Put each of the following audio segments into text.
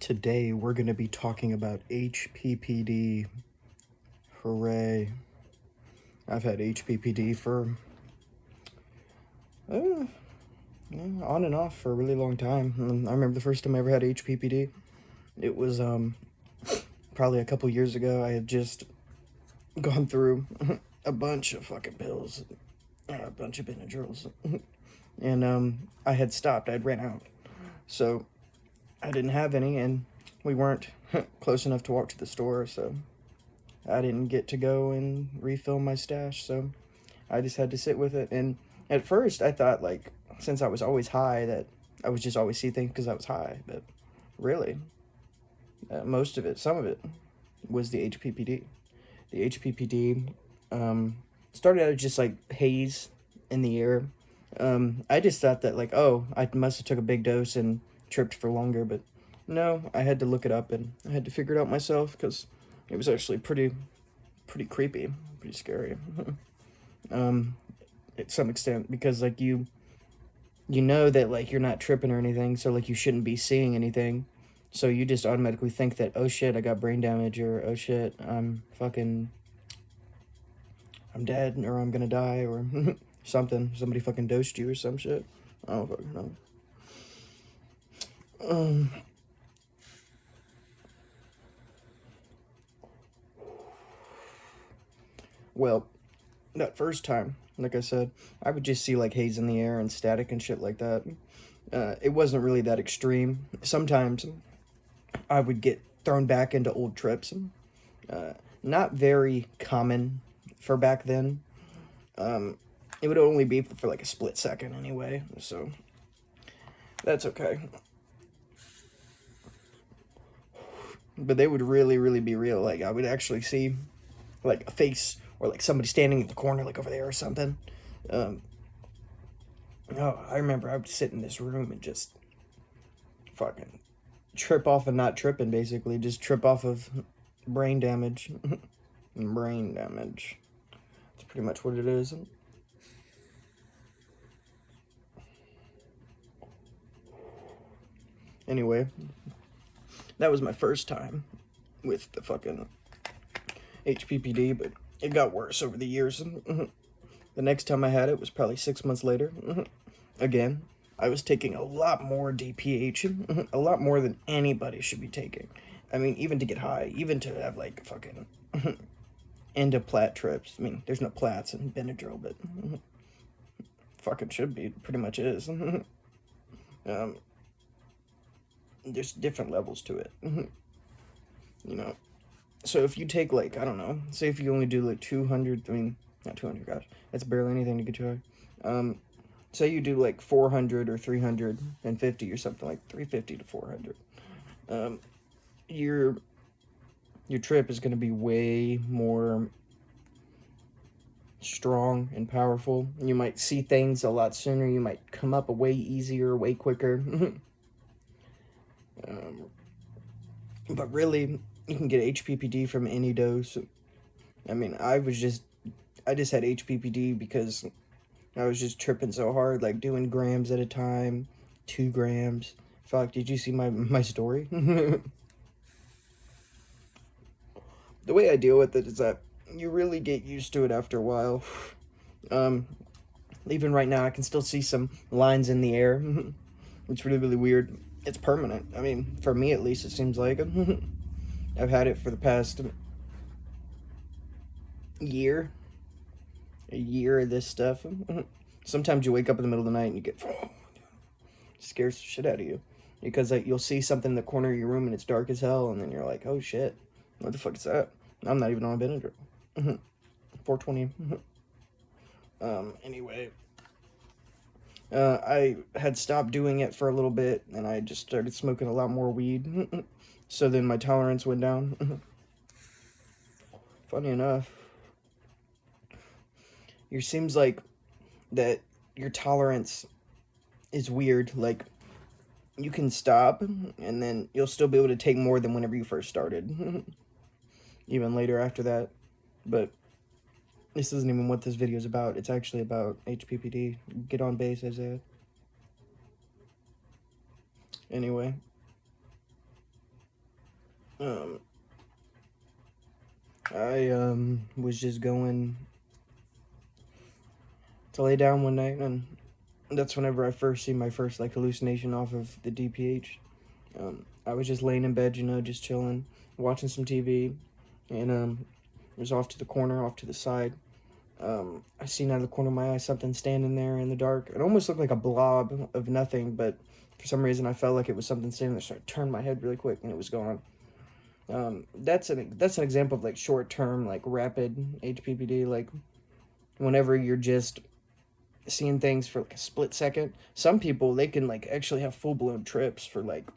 Today we're going to be talking about HPPD. Hooray. I've had HPPD for on and off for a really long time. I remember the first time I ever had HPPD. It was probably a couple years ago. I had just gone through a bunch of fucking pills, a bunch of Benadryls, and I had stopped. I'd ran out. So I didn't have any, and we weren't close enough to walk to the store, so I didn't get to go and refill my stash, so I just had to sit with it. And at first, I thought, like, since I was always high, that I would just always see things because I was high, but really, most of it, some of it, was the HPPD. The HPPD started out as just, like, haze in the air. I just thought that, like, oh, I must have took a big dose and tripped for longer, but no, I had to look it up and I had to figure it out myself because it was actually pretty creepy, pretty scary. At some extent, because like you know that like you're not tripping or anything, so like you shouldn't be seeing anything, so you just automatically think that, oh shit, I got brain damage, or oh shit, I'm dead, or I'm gonna die, or somebody fucking dosed you or some shit. I don't fucking know. Well, that first time, like I said, I would just see like haze in the air and static and shit like that. It wasn't really that extreme. Sometimes I would get thrown back into old trips. Not very common for back then. It would only be for like a split second anyway, so that's okay. But they would really be real. Like, I would actually see like a face or like somebody standing in the corner, like over there or something. Oh, I remember I would sit in this room and just fucking trip off of not tripping, basically. Just trip off of brain damage. Brain damage. That's pretty much what it is. Anyway, that was my first time with the fucking HPPD, but it got worse over the years. The next time I had it was probably 6 months later. Again, I was taking a lot more DPH, a lot more than anybody should be taking. I mean, even to get high, even to have like fucking end of plat trips. I mean, there's no plats in Benadryl, but fucking should be, pretty much is. There's different levels to it, you know. So if you take like, I don't know, say if you only do like 200, I mean, not 200, gosh, that's barely anything to get you high. Say you do like 400 or 350 or something, like 350 to 400. Your trip is going to be way more strong and powerful. You might see things a lot sooner. You might come up way easier, way quicker. But really, you can get HPPD from any dose. I mean, I just had HPPD because I was just tripping so hard, like doing grams at a time, 2 grams. Fuck, did you see my story? The way I deal with it is that you really get used to it after a while. Even right now, I can still see some lines in the air. It's really weird. It's permanent. I mean, for me at least, it seems like. I've had it for the past year. A year of this stuff. Sometimes you wake up in the middle of the night and you get scares the shit out of you, because like you'll see something in the corner of your room and it's dark as hell, and then you're like, oh shit, what the fuck is that? I'm not even on a Benadryl. 420. Anyway, I had stopped doing it for a little bit, and I just started smoking a lot more weed. So then my tolerance went down. Funny enough, it seems like that your tolerance is weird. Like, you can stop, and then you'll still be able to take more than whenever you first started. Even later after that. But this isn't even what this video is about. It's actually about HPPD. Get on base, Isaiah. Anyway. Um, I was just going to lay down one night, and that's whenever I first see my first like hallucination off of the DPH. I was just laying in bed, just chilling, watching some TV, and it was off to the corner, off to the side. I seen out of the corner of my eye something standing there in the dark. It almost looked like a blob of nothing, but for some reason I felt like it was something standing there. So I turned my head really quick, and it was gone. That's an example of like short term, like rapid HPPD. Like whenever you're just seeing things for like a split second. Some people, they can like actually have full blown trips for like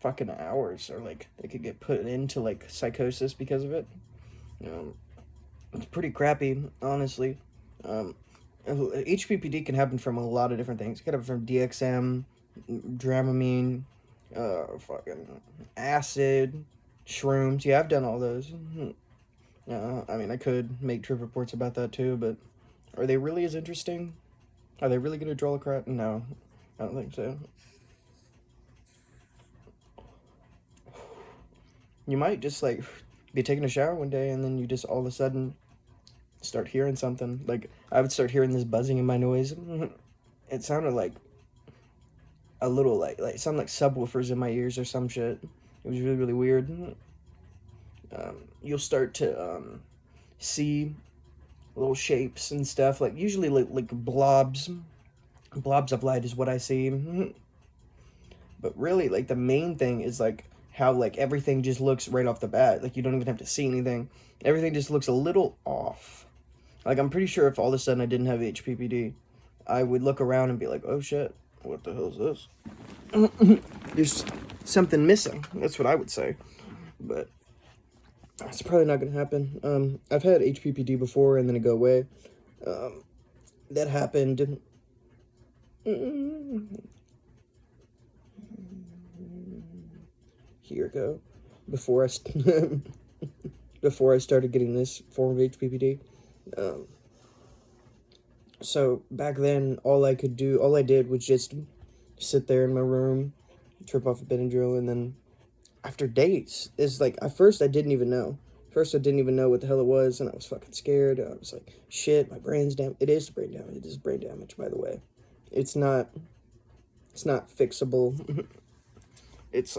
fucking hours, or like they could get put into like psychosis because of it. Um, it's pretty crappy, honestly. Um, HPPD can happen from a lot of different things. It can happen from DXM, Dramamine, fucking acid, shrooms. Yeah, I've done all those. I mean, I could make trip reports about that too, but are they really as interesting? Are they really gonna draw a crowd? No, I don't think so. You might just like be taking a shower one day, and then you just all of a sudden start hearing something. Like I would start hearing this buzzing in my noise. It sounded like a little like it sounded like subwoofers in my ears or some shit. It was really really weird. You'll start to see little shapes and stuff. Like usually like blobs of light is what I see. But really, like the main thing is like how like everything just looks right off the bat. Like you don't even have to see anything. Everything just looks a little off. Like I'm pretty sure if all of a sudden I didn't have HPPD, I would look around and be like, "Oh shit, what the hell is this?" There's something missing. That's what I would say. But it's probably not gonna happen. I've had HPPD before and then it go away. That happened. Here we go. Before I before I started getting this form of HPPD. So back then, all I did was just sit there in my room, trip off a Benadryl, and then after days, it's like at first I didn't even know. First, I didn't even know what the hell it was, and I was fucking scared. I was like, "Shit, my brain's damaged." It is brain damage. It is brain damage, by the way. It's not. It's not fixable. It's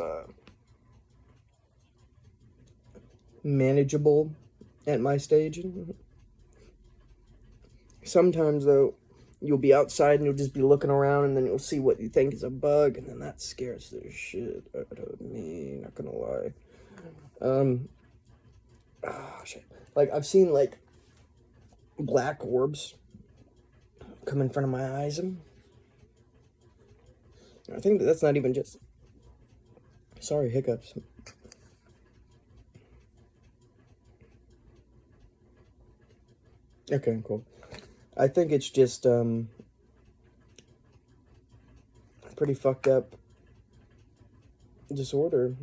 manageable at my stage. Sometimes though, you'll be outside and you'll just be looking around, and then you'll see what you think is a bug, and then that scares the shit out of me. Not gonna lie. Shit. Like I've seen like black orbs come in front of my eyes. I think that's not even just. Sorry, hiccups. Okay, cool. I think it's just pretty fucked up disorder.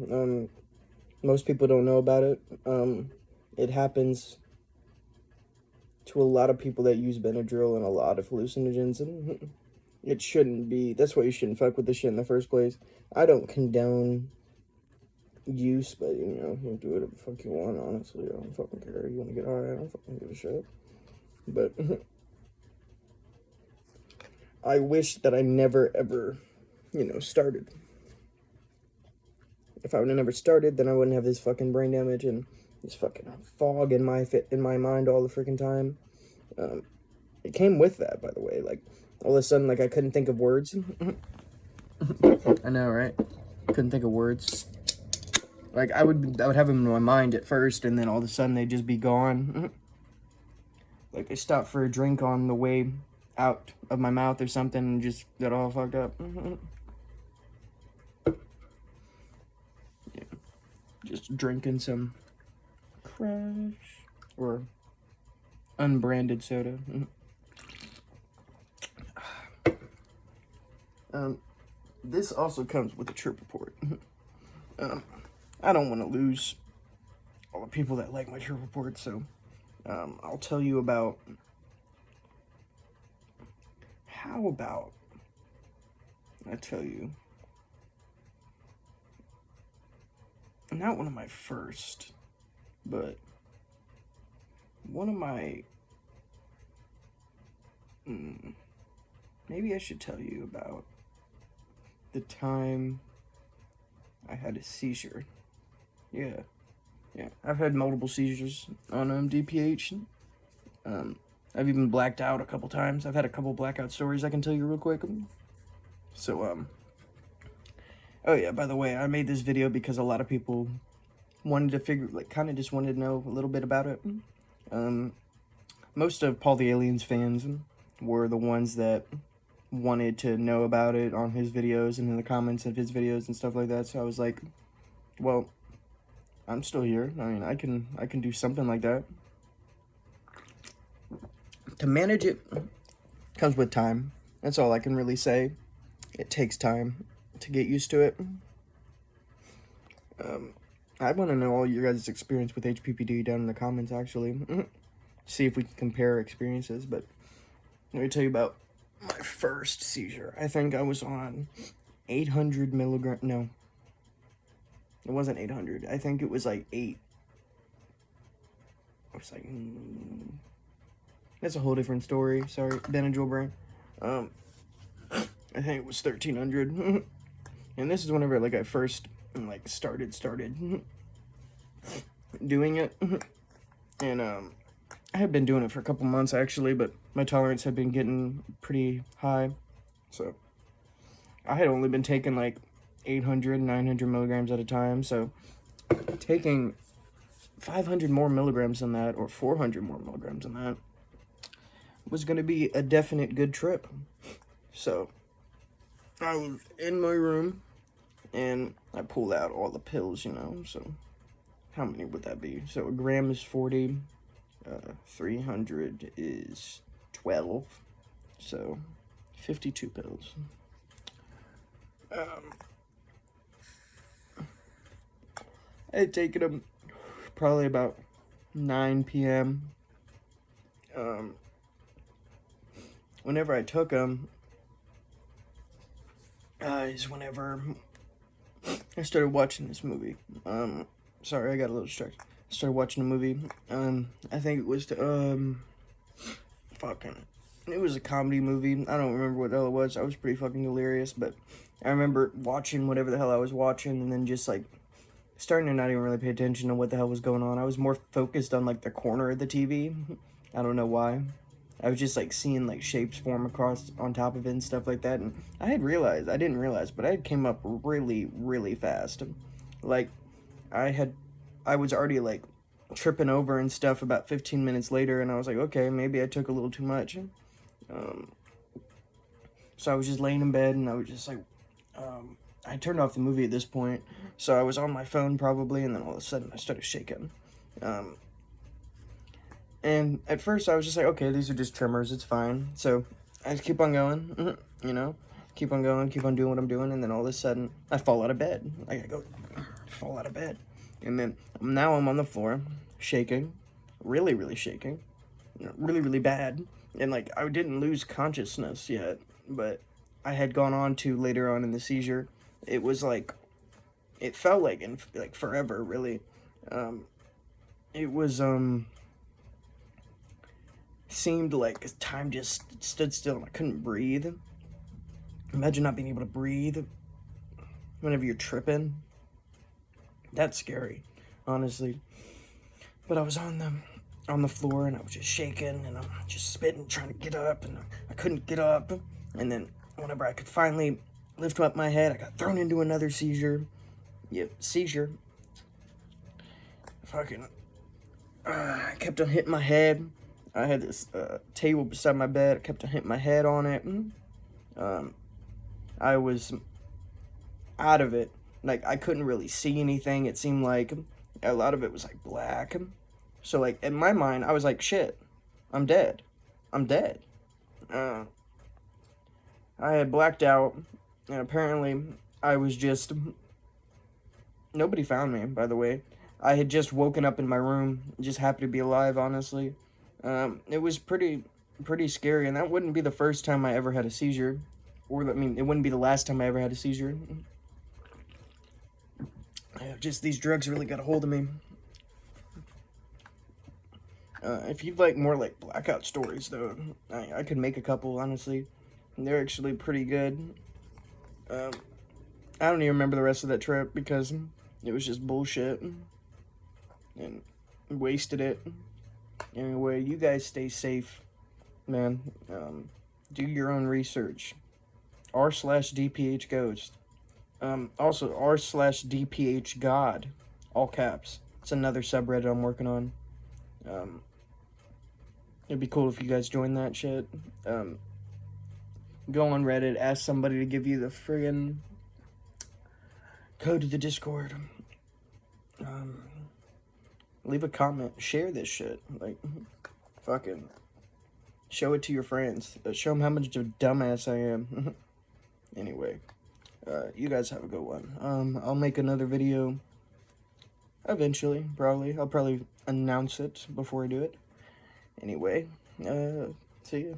Most people don't know about it. It happens to a lot of people that use Benadryl and a lot of hallucinogens, and it shouldn't be. That's why you shouldn't fuck with this shit in the first place. I don't condone use, but you do whatever the fuck you want, honestly. I don't fucking care. You want to get high, I don't fucking give a shit. But I wish that I never ever, started. If I would have never started, then I wouldn't have this fucking brain damage and this fucking fog in my mind all the freaking time. It came with that, by the way. Like all of a sudden, like I couldn't think of words. I know, right? Couldn't think of words. Like I would have them in my mind at first, and then all of a sudden they'd just be gone. Like they stopped for a drink on the way out of my mouth or something, and just got all fucked up. Yeah, just drinking some Crash or unbranded soda. This also comes with a trip report. I don't want to lose all the people that like my trip report, so I'll tell you about. How about I tell you not one of my first, but one of my, maybe I should tell you about the time I had a seizure. Yeah, I've had multiple seizures on DPH. I've even blacked out a couple times. I've had a couple blackout stories I can tell you real quick. So, oh yeah, by the way, I made this video because a lot of people wanted to figure, like, kind of just wanted to know a little bit about it. Most of Paul the Alien's fans were the ones that wanted to know about it on his videos and in the comments of his videos and stuff like that. So I was like, well, I'm still here. I mean, I can do something like that. To manage it comes with time. That's all I can really say. It takes time to get used to it. I want to know all your guys' experience with HPPD down in the comments, actually. See if we can compare experiences, but let me tell you about my first seizure. I think I was on 800 milligrams. No, it wasn't 800. I think it was like 8. I was like, that's a whole different story. Sorry, Benadryl brain. I think it was 1300. And this is whenever, like, I first, like, started doing it. And, I had been doing it for a couple months, actually, but my tolerance had been getting pretty high. So, I had only been taking, like, 800, 900 milligrams at a time. So, taking 500 more milligrams than that, or 400 more milligrams than that, was going to be a definite good trip. So, I was in my room, and I pulled out all the pills, you know, so how many would that be? So a gram is 40, 300 is 12, so 52 pills. I had taken them probably about 9 p.m. Whenever I took them, is whenever I started watching this movie. Sorry, I got a little distracted. I started watching a movie. I think it was it was a comedy movie. I don't remember what the hell it was. I was pretty fucking delirious, but I remember watching whatever the hell I was watching, and then just, like, starting to not even really pay attention to what the hell was going on. I was more focused on, like, the corner of the TV. I don't know why. I was just, like, seeing, like, shapes form across on top of it and stuff like that. And I didn't realize, but I had came up really, really fast. Like, I was already, like, tripping over and stuff about 15 minutes later, and I was like, okay, maybe I took a little too much. So I was just laying in bed, and I was just like, I turned off the movie at this point, so I was on my phone probably, and then all of a sudden I started shaking. And at first I was just like, okay, these are just tremors, it's fine. So I just keep on going, you know, keep on going, keep on doing what I'm doing, and then all of a sudden I fall out of bed. I gotta go fall out of bed. And then now I'm on the floor, shaking, really, really shaking, really, really bad. And, like, I didn't lose consciousness yet, but I had gone on to later on in the seizure. It was like, it felt like forever, really. It was, seemed like time just stood still and I couldn't breathe. Imagine not being able to breathe whenever you're tripping. That's scary, honestly. But I was on the floor, and I was just shaking, and I'm just spitting, trying to get up, and I couldn't get up. And then whenever I could finally lift up my head, I got thrown into another seizure. Yep, seizure. Fucking, I kept on hitting my head. I had this table beside my bed. I kept on hitting my head on it. I was out of it. Like, I couldn't really see anything. It seemed like a lot of it was, like, black. So, like, in my mind, I was like, shit, I'm dead. I'm dead. I had blacked out, and apparently I was just... Nobody found me, by the way. I had just woken up in my room, just happy to be alive, honestly. It was pretty scary, and that wouldn't be the first time I ever had a seizure. Or, I mean, it wouldn't be the last time I ever had a seizure. Just these drugs really got a hold of me. If you'd like more like blackout stories, though, I could make a couple, honestly. They're actually pretty good. I don't even remember the rest of that trip because it was just bullshit and wasted it. Anyway, you guys stay safe, man. Do your own research. r/DPHghost. Also r/DPHGOD. All caps. It's another subreddit I'm working on. It'd be cool if you guys join that shit. Go on Reddit, ask somebody to give you the friggin' code to the Discord. Leave a comment. Share this shit. Like, fucking show it to your friends. Show them how much of a dumbass I am. Anyway, you guys have a good one. I'll make another video eventually, probably. I'll probably announce it before I do it. Anyway, see ya.